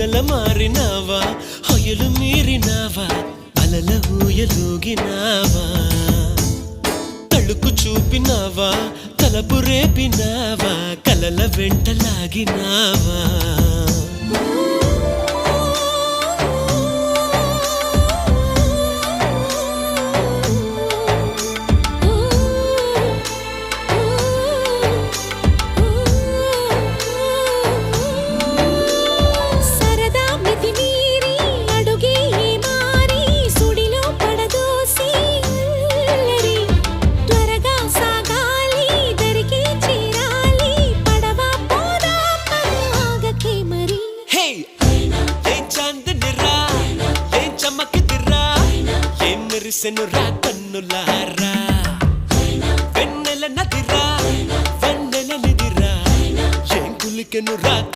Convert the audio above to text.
మొదల మారినావా హొయలు మీరినావా అలల ఊయలూగినావా తళుకు చూపినావా తలపు రేపినావా కలల వెంటలాగినావా మెరిసెనురా కన్నులారా వెన్నెల నదిరా వెన్నెల నిదిరా ఏం కులికెనురా